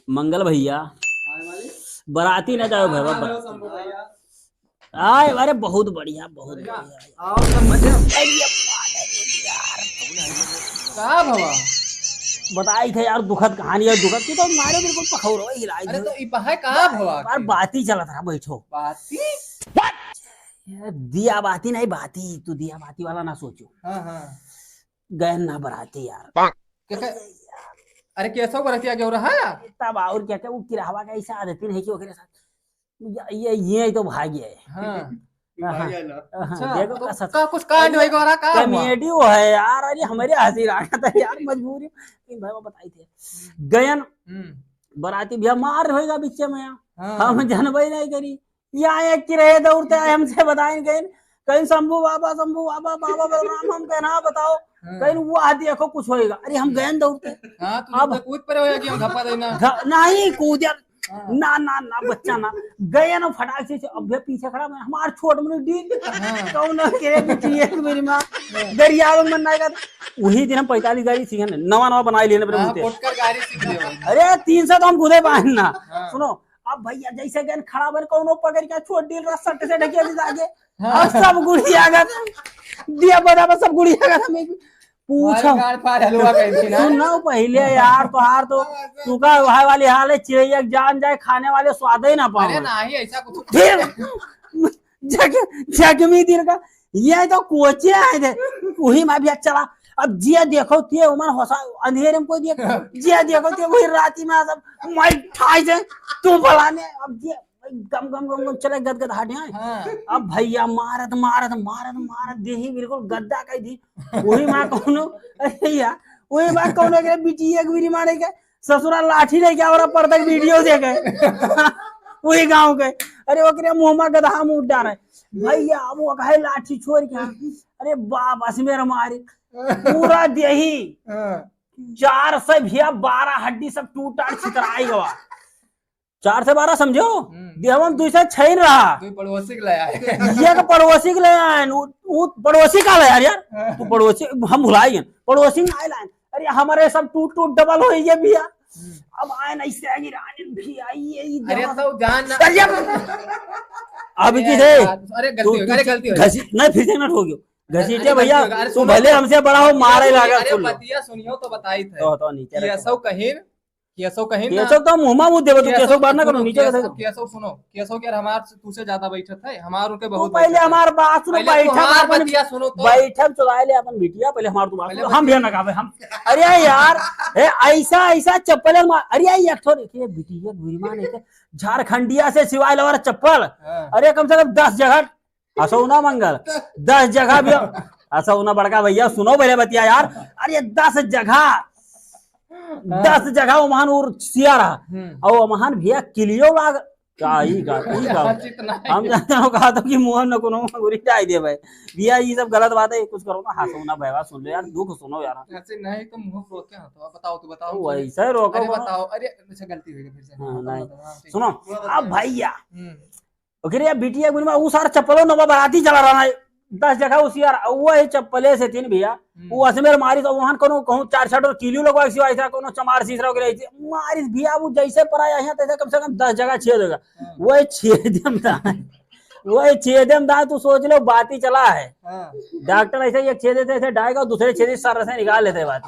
मंगल भैया बाराती न जाओ भैया आए। अरे बहुत बढ़िया बहुत बढ़िया। आओ सब मजे में। अरे का भवा? बताई थे यार दुखद कहानी है। दुखद की तो मारे बिल्कुल पखौरो हिलाई अरे थे। तो इपहा कहा भवा यार के? बाती चला था बैठो। बाती? यार दिया बाती नहीं बाती तू दिया बाती वाला ना सोचो। हाँ हाँ। गए ना बराती यार। क्या क्या? अरे कैसा बरतिया क्या हो रहा है? तब और क्या क्या वो किरावा का ऐसा आदत नहीं कि ओकरे साथ ये तो भाग्य है। हाँ। हाँ, अच्छा देखो तो का का कुछ कांड होई गो रहा का हुआ? कॉमेडी वो है यार। अरे हमारे हंसी रहा था यार मजबूरी लेकिन भाई वो बताई थे। गयन बराती भैया मार होएगा बीच में यहाँ। हाँ। हम जनबई नहीं करी यहाँ एक की रहे दौड़ते आए हमसे बताए कहीं कहीं शंभू बाबा बाबा बलराम हम कहना बताओ कहीं वो आदि देखो कुछ होएगा। अरे हम गए दौड़ते हाँ तू अब जब कूद पड़े हो कि हम धप्पा देना। नहीं कूद यार हाँ। ना ना ना बच्चा ना गए ना फटाक से अब भी पीछे खड़ा मैं हमार छोट मनु डी कौन के बिटी एक मेरी मां दरिया में मरना का वही दिन हम 45 गाड़ी सीखे नवा नवा बनाई लेने अपने हाँ मुंह पोटकर गाड़ी सीख लियो। अरे 300 तो हम खुदे पाना। हाँ। सुनो अब भैया जैसे गन खड़ा बन कोनो पकड़ के छोड़ दिल रहा सट से ढके आगे हाँ। अब सब गुड़िया का दिया बता बस सब गुड़िया का हमें पूछो गाड़ पार हलवा कहती ना। सुन ना पहले यार तो हार तो तू का वहां वाली हाल है चिड़ैया जान जाए खाने वाले स्वाद ही ना अरे पाओ नहीं ऐसा कुछ। फिर जगमी दिन का ये तो कोचे आए थे वही मैं भी अच्छा चला। अब जिया देखो ते उमर होसा अंधेरे में कोई देख जिया देखो ते वही राती में सब मैं ठाई से तू फलाने अब जिया गम गम गम गम चले गदगद हटे हाँ। अब भैया मारत मारत मारत मारत देही बिल्कुल गद्दा कह दी वही मां कौनो अरे यार वही मां कौनो के बिटी एक बीरी मारे के ससुरा लाठी ले के और पर तक वीडियो देखे वही गांव के अरे ओकरे मुंह में गधा मुंह डाल भैया वो कहे लाठी छोड़ के अरे बाप असमेर मारे पूरा देही 4 से भैया 12 हड्डी सब टूट टाट छितराई गवा 4 से 12 समझो देहवन 2 से 6 रहा तू पड़ोसी के लाया है। ये का पड़ोसी के ले आए वो पड़ोसी का ले यार तू पड़ोसी हम भुला गए पड़ोसी में आए लाए अरे हमारे सब टूट टूट डबल हो गए भैया अब आए नहीं से गिराने भी आई अरे तो जान ना। अब की थे अरे गलती हो घसी नहीं फिर से ना ठोकियो घसीटे भैया तू भले हमसे बड़ा हो मारे लगा अरे बतिया सुनियो तो बताई थे तो नीचे केसव कहीन केसव कहीन केसव तो मुंह में देबो तू केसव बात ना करो नीचे केसव सुनो केसव के हमार तुझसे ज्यादा बैठत है हमार उनके तू बहुत पहले हमार बात सुनो बैठक बतिया सुनो तो बैठक चुराए ले अपन बिटिया पहले हमार तू बात हम भी ना गावे हम अरे यार ए ऐसा ऐसा चप्पल अरे एक ठो देखिए बिटिया बुरीमान है झारखंडिया से सिवाय लवर चप्पल अरे कम से कम 10 जगह असौना मंगल 10 जगह भी असौना बड़का भैया सुनो पहले बतिया यार अरे 10 जगह वहां और सिया रहा और वहां भैया किलियो लाग हम जानते हो कहा तो कि मुंह न कोनो गुरी जाई दे भाई भैया ये सब गलत बात है कुछ करो ना हंसो भैया सुन लो यार दुख सुनो यार ऐसे नहीं तो मुंह रोक के हंसो बताओ तू बताओ वैसे रोको अरे बताओ अरे अच्छा गलती हुई फिर से हां नहीं सुनो अब भैया ओकरे या बिटिया गुरी में वो सारा चप्पलों नवा बराती चला रहा है 10 जगह उसी यार वो है चप्पले से तीन भैया वो असमेर मारी तो वहां कोनो कहूं 4 किलो लगवा सी ऐसा कोनो चमार सीसरा के रही मारी भैया वो जैसे पराया यहां तैसे कम से कम 10 जगह छेद होगा वो छेदम दा वो छेदम दा तू सोच लो बात ही चला है डॉक्टर ऐसे एक छेद देते ऐसे डायगा दूसरे छेद सर से निकाल लेते बात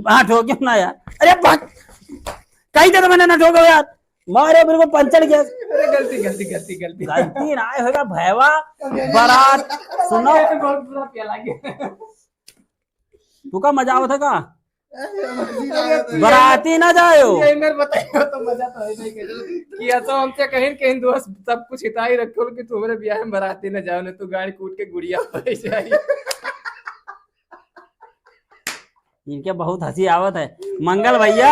हां ठोके ना यार अरे कहीं तो मैंने ना ठोको यार मारे बिल्कुल पंचर गया अरे गलती ना होगा भैवा बारात सुनो तू का मजा आवत है का बराती ना जायो बताइयो तो मजा तो है नहीं किया तो हमसे कहीं दोस्त सब कुछ हिताई रखो कि तुम्हारे ब्याह में बराती ना जाओ ना तू गाड़ी कूट के गुड़िया हो जाए इनके बहुत हंसी आवत है मंगल भैया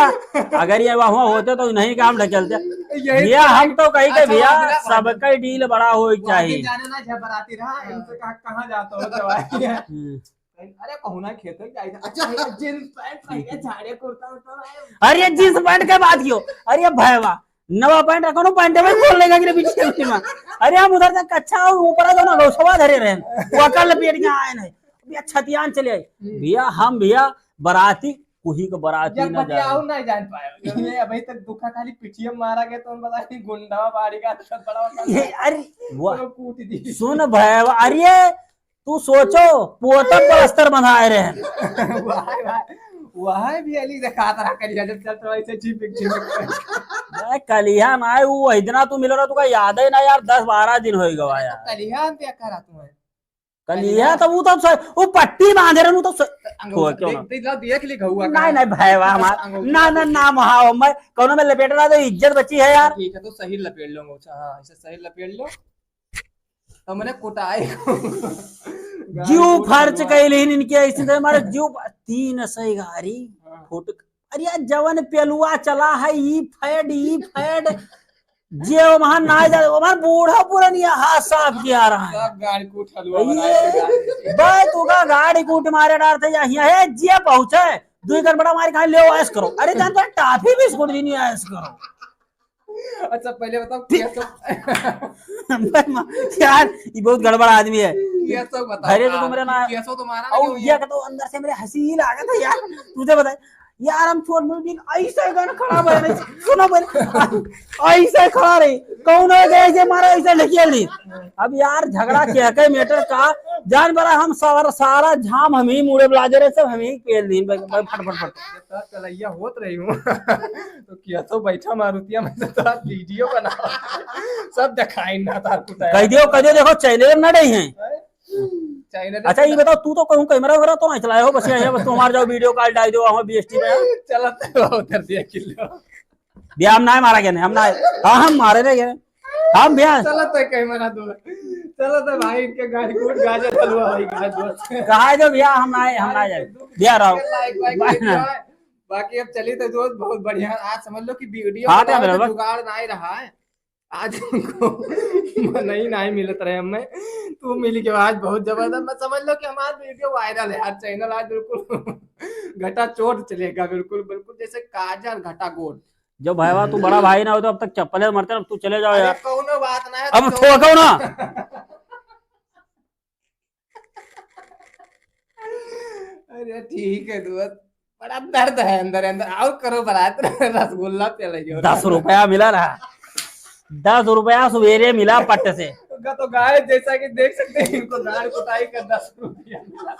अगर ये वहां होते तो नहीं काम ढकेलते भैया हम तो कहीं के भैया सबका डील बड़ा हो चाहिए जाने ना झबराती रहा इनसे कहां जाता हो दवाई अरे कहूना खेत अच्छा जींस पैंट पहन झाड़े कुर्ता अरे जींस पैंट के बात क्यों अरे भैया नवा पैंट रखो ना पैंट में खोल लेगा कि पीछे में अरे हम उधर से कच्चा ऊपर जो ना गौसवा धरे रहे वो कल लपेट के आए नहीं छतियान चले भैया हम भैया बराती कोही का बराती यार न बतियाओ जाए। नहीं जान पाए ये अभी तक दुखा खाली पिटिया मारा गया तो हम बता कि गुंडा बाड़ी का सब बड़ा ये अरे वो तो कूट दी सुन भाई, अरे तू सोचो पोतक बस्तर बंधाए रहे। वहां भी अली दिखाता रहा करिया जब चल तो ऐसे झिपक झिपक कलिया ना आए वो इतना तू मिलो ना, तुका याद है ना यार, 10-12 दिन हो गवा यार। कलिया क्या करा तुम्हें कलिया तो वो पट्टी बांधे रहे, वो तो क्यों ना देख ली घुआ नहीं नहीं भाई वाह हमारा ना ना ना महा मैं कौन में लपेट रहा, तो इज्जत बची है यार। ठीक है तो सही लपेट लो हाँ ऐसे सही लपेट लो तो मैंने कुटाई जीव खर्च कैलिन इनके ऐसे तो हमारे जीव 300 गाड़ी फोटो। अरे यार जवन पेलुआ चला है ई फैड जे वहां ना जा हमार बूढ़ा पुरानिया हाथ साफ किया रहा है। सब गाड़ी कूट हलवा बनाए भाई तू का गाड़ी कूट मारे डार थे यहाँ है जे पहुंचे 2 कर बड़ा मार खा ले ऐस करो। अरे जान तो टाफी बिस्कुट भी नहीं ऐस करो। अच्छा पहले बताओ कैसे यार ये बहुत गड़बड़ आदमी है। कैसे बताओ अरे तो तुम्हारे ना कैसे तुम्हारा और ये तो अंदर से मेरे हंसी आ गया था यार। तुझे बता यार हम छोड़ दिन ऐसा गाना खड़ा बने सुनो बोले ऐसा खड़ा रही कौन हो गए जे मारा ऐसा लेके ली। अब यार झगड़ा क्या के मैटर का जान बड़ा हम सारा झाम हम ही मुड़े ब्लाजे रहे सब हम ही पेल दी फट फट फट चलैया होत रही हूँ तो कैसे बैठा मारुतिया में तो वीडियो बना सब दिखाई ना तार कुटाया कह दियो देखो चैनल में नहीं है। अच्छा ये बताओ तू तो कहूँ कैमरा वगैरह तो नहीं चलाए हो, बस यही बस तुम हमारे जाओ वीडियो कॉल डाल दो हम बीएसटी में चलते उधर देख लो भैया हम ना मारा गया नहीं हम ना हाँ हम मारे रहे गए हम भैया चलो तो कैमरा दो चलो तो भाई इनके गाड़ी कूट गाजर हलवा भाई कहा जो भैया हम ना जाए भैया रहो बाकी अब चली तो दोस्त बहुत बढ़िया आज समझ लो कि वीडियो हाँ, तो जुगाड़ नहीं रहा है आज हमको नहीं मिलत रहे हमें तू मिल के आज बहुत जबरदस्त मैं समझ लो कि हमारा वीडियो वायरल है आज चैनल आज बिल्कुल घटा चोट चलेगा बिल्कुल बिल्कुल जैसे काजर घटा गोट। जो भाईवा तू बड़ा भाई ना हो तो अब तक चप्पल मरते अब तू चले जाओ यार कौनो बात ना है अब ठोको ना। अरे ठीक है दोस्त बड़ा दर्द है अंदर अंदर आओ करो बारात रसगुल्ला पे 10 रुपया मिला रहा 10 रुपया सवेरे मिला पट्ट से तो गाय जैसा कि देख सकते हैं इनको दाढ़ कुटाई का 10 रुपया मिला।